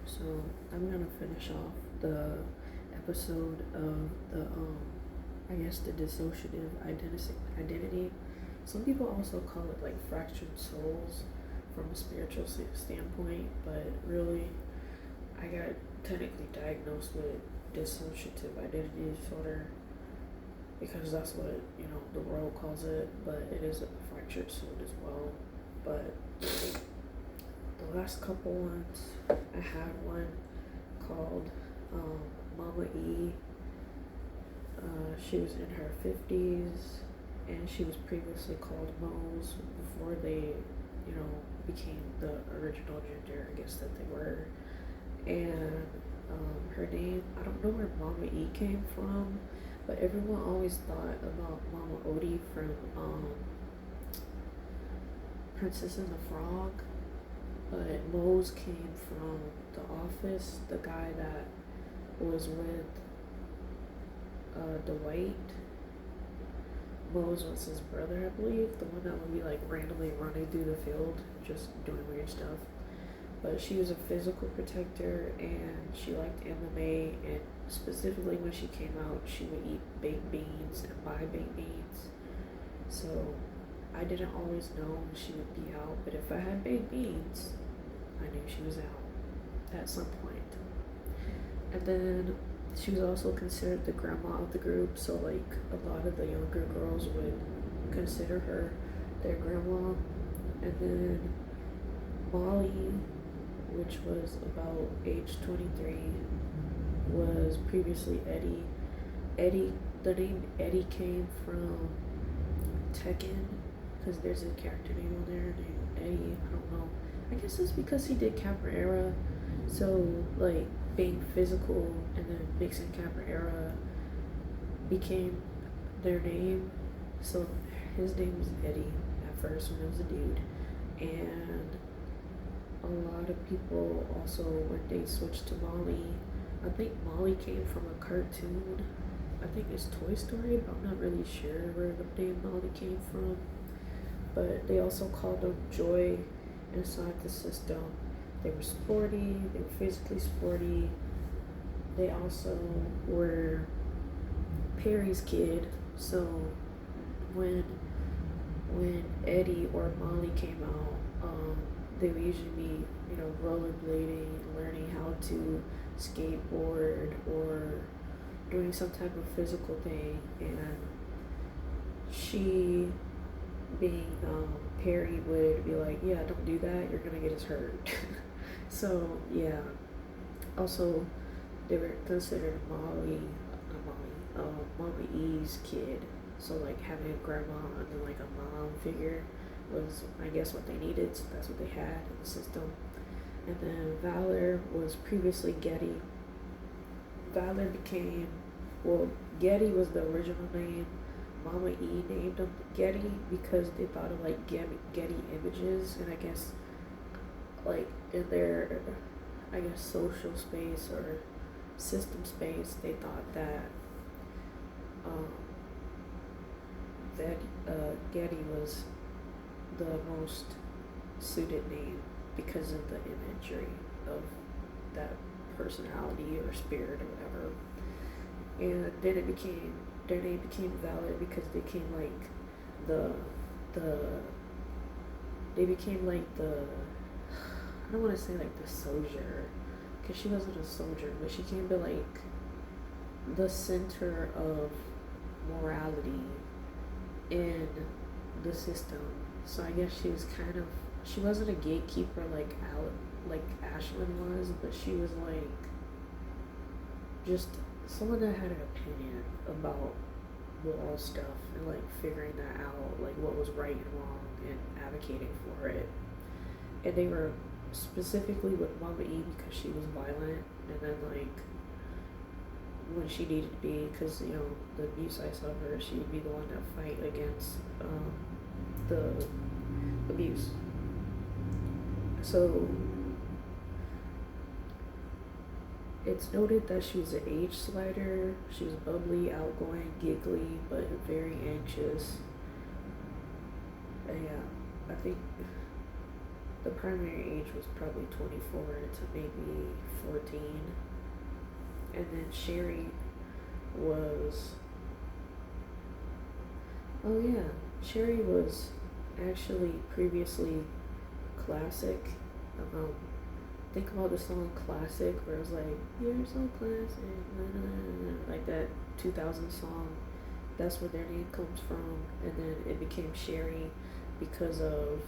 So I'm gonna finish off the episode of the I guess the dissociative identity. Some people also call it like fractured souls from a spiritual standpoint, but really, I got technically diagnosed with dissociative identity disorder because that's what the world calls it, but it is a fractured soul as well. But the last couple ones, I had one called Mama E. She was in her 50s, and she was previously called Mose before they, became the original gender, I guess, that they were. And her name, I don't know where Mama E came from, but everyone always thought about Mama Odie from Princess and the Frog. But Mose came from The Office, the guy that was with Dwight. Mose was his brother, I believe, the one that would be like randomly running through the field, just doing weird stuff. But she was a physical protector, and she liked MMA, and specifically when she came out, she would eat baked beans and buy baked beans. So I didn't always know when she would be out, but if I had baked beans, I knew she was out at some point. And then she was also considered the grandma of the group, so like a lot of the younger girls would consider her their grandma. And then Molly, which was about age 23, was previously Eddie. The name Eddie came from Tekken, because there's a character name on there named Eddie. I don't know. I guess it's because he did capoeira, so like being physical and then mixing capoeira became their name. So his name was Eddie at first when it was a dude, and a lot of people also, when they switched to Molly, I think Molly came from a cartoon. I think it's Toy Story, but I'm not really sure where the name Molly came from. But they also called them Joy inside the system. They were sporty, they were physically sporty. They also were Perry's kid, so when Eddie or Molly came out, they would usually be, rollerblading, learning how to skateboard or doing some type of physical thing, and she, being Perry, would be like, yeah, don't do that, you're gonna get us hurt. So yeah. Also, they were considered Mama E's kid. So like having a grandma and then like a mom figure was, I guess, what they needed. So that's what they had in the system. And then Valor was previously Getty. Valor became, well, Getty was the original name. Mama E named him Getty because they thought of like Getty Images, and I guess like in their, I guess, social space or system space, they thought that Getty was the most suited name because of the imagery of that personality or spirit or whatever. And then their name became Valor because they became like I don't want to say like the soldier, because she wasn't a soldier, but she came to like the center of morality in the system. So I guess she wasn't a gatekeeper like Ashlyn was, but she was like just someone that had an opinion about moral stuff and like figuring that out, like what was right and wrong, and advocating for it. And they were specifically with Mama E because she was violent, and then like when she needed to be, because the abuse I saw her, she would be the one to fight against the abuse. So it's noted that she was an age slider. She was bubbly, outgoing, giggly, but very anxious. And yeah, I think the primary age was probably 24 to maybe 14. And then Sherry was, oh yeah, Sherry was actually previously Classic. Um, think about the song Classic, where it was like, you're so classic, nah, nah, nah, nah, like that 2000 song. That's where their name comes from. And then it became Sherry because of,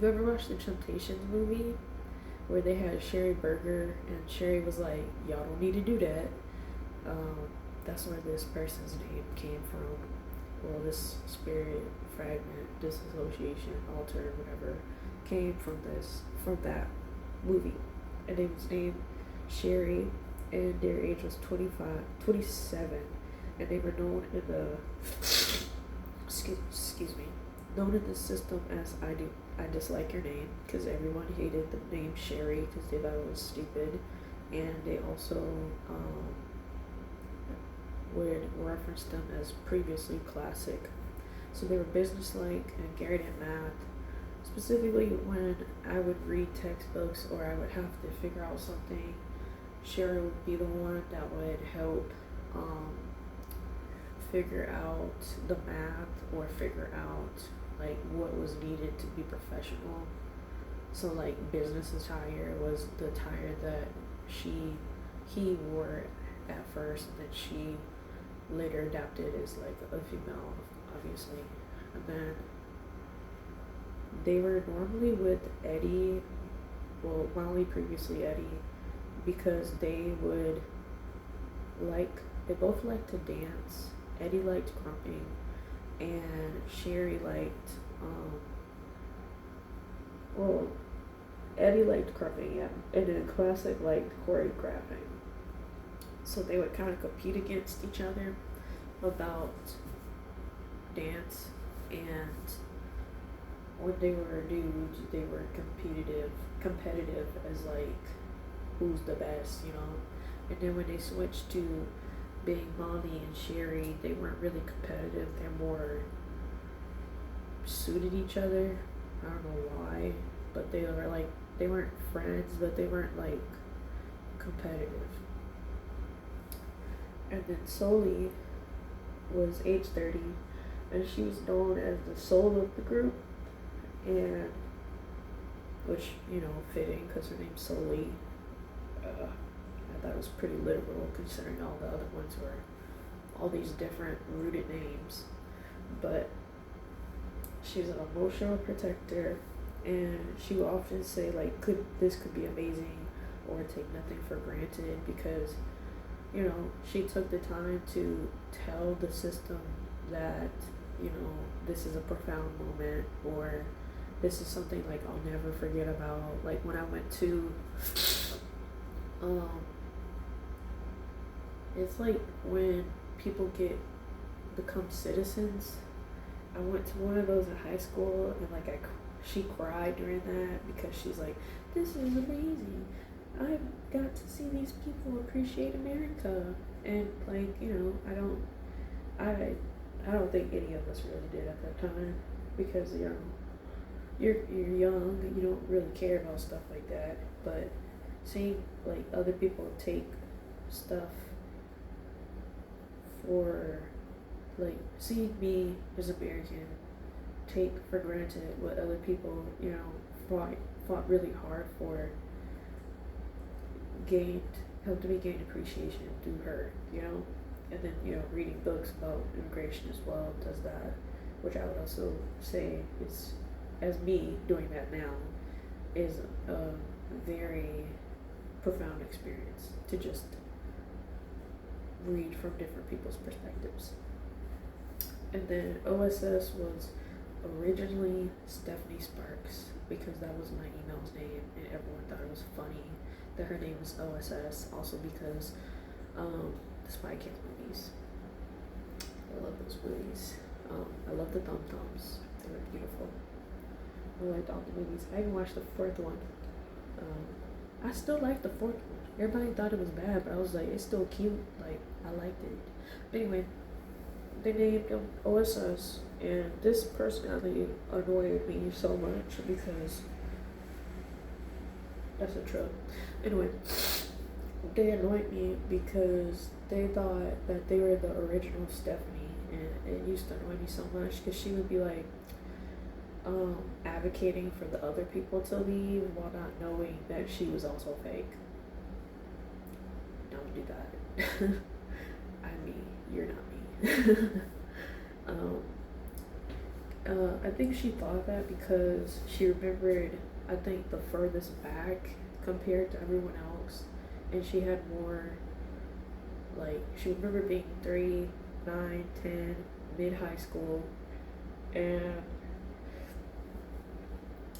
you ever watched the Temptations movie? Where they had Sherry Burger, and Sherry was like, y'all don't need to do that. Um, that's where this person's name came from. Well, this spirit, fragment, disassociation, alter, whatever, came from that movie. And it was named Sherry, and their age was 27, and they were known in the, excuse me, known in the system as I dislike your name, because everyone hated the name Sherry because they thought it was stupid, and they also would reference them as previously Classic. So they were businesslike and geared at math. Specifically, when I would read textbooks or I would have to figure out something, Sherry would be the one that would help figure out the math or figure out like what was needed to be professional. So like business attire was the attire that he wore at first, and then she later adapted as like a female, obviously. And then they were normally with Eddie, well, Molly, previously Eddie, because they both liked to dance. Eddie liked grumping, and Sherry liked, Eddie liked grumping, yeah, and then Classic liked choreographing. So they would kind of compete against each other about dance, and when they were dudes, they were competitive as like who's the best, you know. And then when they switched to being Molly and Sherry, they weren't really competitive. They're more suited each other. I don't know why, but they weren't friends, but they weren't like competitive. And then Sully was age 30, and she was known as the soul of the group, and which, you know, fitting because her name's Sully. I thought it was pretty literal considering all the other ones were all these different rooted names. But she's an emotional protector, and she will often say like, this could be amazing, or take nothing for granted, because, you know, she took the time to tell the system that, you know, this is a profound moment, or this is something like I'll never forget about. Like when I went to, it's like when people become citizens. I went to one of those in high school, and like she cried during that because she's like, this is amazing. I got to see these people appreciate America, and like, you know, I don't think any of us really did at that time, because you're young and you don't really care about stuff like that. But seeing like other people take stuff for, like, seeing me as American take for granted what other people, you know, fought really hard for, helped me gain appreciation through her, you know. And then, you know, reading books about immigration as well does that, which I would also say is, as me doing that now, is a very profound experience to just read from different people's perspectives. And then OSS was originally Stephanie Sparks, because that was my email's name, and everyone thought it was funny that her name was OSS, also because the Spy Kids movies. I love those movies. I love the Dum Dums. They were beautiful. I liked all the movies. I even watched the fourth one. I still like the fourth one. Everybody thought it was bad, but I was like, it's still cute. Like, I liked it. But anyway, they named them OSS, and this personality annoyed me so much because That's a truck. Anyway, they annoyed me because they thought that they were the original Stephanie, and it used to annoy me so much because she would be like advocating for the other people to leave while not knowing that she was also fake. Don't do that. I'm me. You're not me. I think she thought that because she remembered, I think, the furthest back compared to everyone else, and she had more, like, she remembered being 3, 9, 10, mid-high school, and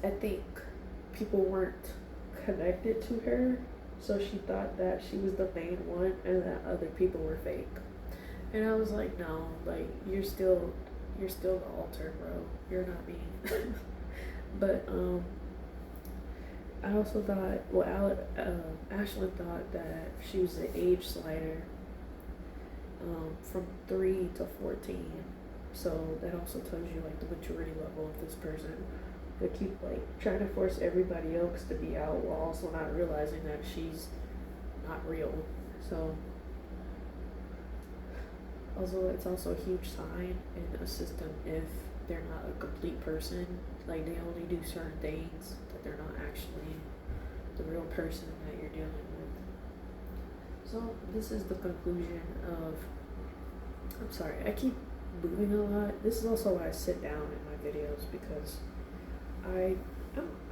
I think people weren't connected to her, so she thought that she was the main one and that other people were fake. And I was like, no, like, you're still the alter, bro. You're not me. But I also thought, well, Ashlyn thought that she was an age slider from 3 to 14. So that also tells you like the maturity level of this person. They keep like trying to force everybody else to be out while also not realizing that she's not real. So also, it's also a huge sign in a system if they're not a complete person, like they only do certain things, that they're not actually the real person that you're dealing with. So this is the conclusion of, I'm sorry, I keep moving a lot. This is also why I sit down in my videos, because I'm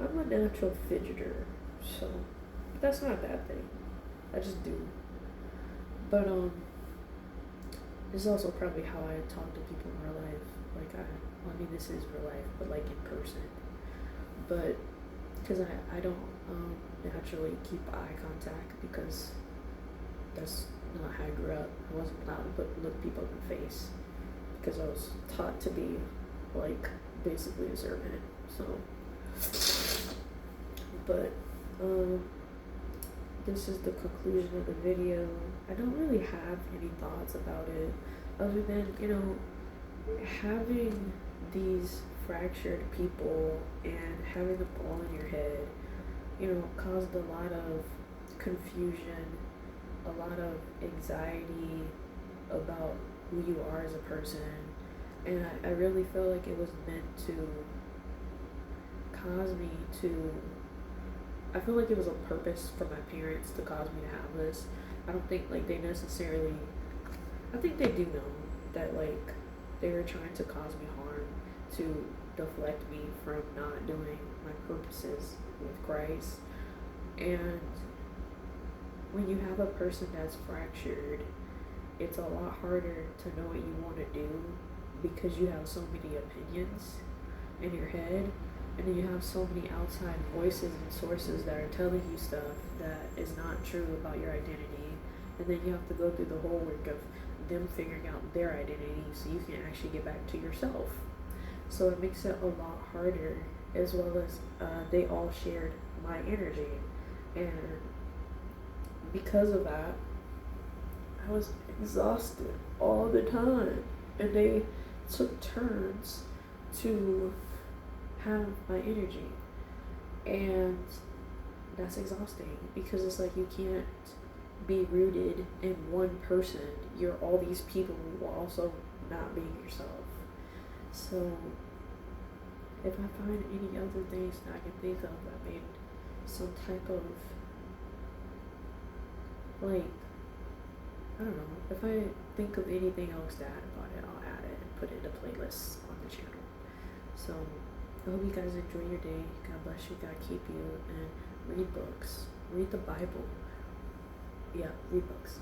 a natural fidgeter, so that's not a bad thing. I just do. But this is also probably how I talk to people in real life. Like I mean, this is real life, but like in person. But because I don't naturally keep eye contact, because that's not how I grew up. I wasn't allowed to look people in the face because I was taught to be like basically a servant. So, but this is the conclusion of the video. I don't really have any thoughts about it other than, you know, having these fractured people and having the ball in your head, you know, caused a lot of confusion, a lot of anxiety about who you are as a person. And I really feel like it was meant to cause me to, I feel like it was a purpose for my parents to cause me to have this. I don't think like they necessarily, I think they do know that like they were trying to cause me harm to deflect me from not doing my purposes with Christ. And when you have a person that's fractured, it's a lot harder to know what you want to do because you have so many opinions in your head, and then you have so many outside voices and sources that are telling you stuff that is not true about your identity, and then you have to go through the whole work of them figuring out their identity so you can actually get back to yourself. So it makes it a lot harder, as well as they all shared my energy, and because of that I was exhausted all the time, and they took turns to have my energy, and that's exhausting because it's like you can't be rooted in one person. You're all these people while also not being yourself. So if I find any other things that I can think of, I mean, some type of like, I don't know, if I think of anything else to add about it, I'll add it and put it in a playlist on the channel. So I hope you guys enjoy your day. God bless you, God keep you, and read books. Read the Bible. Yeah, read books.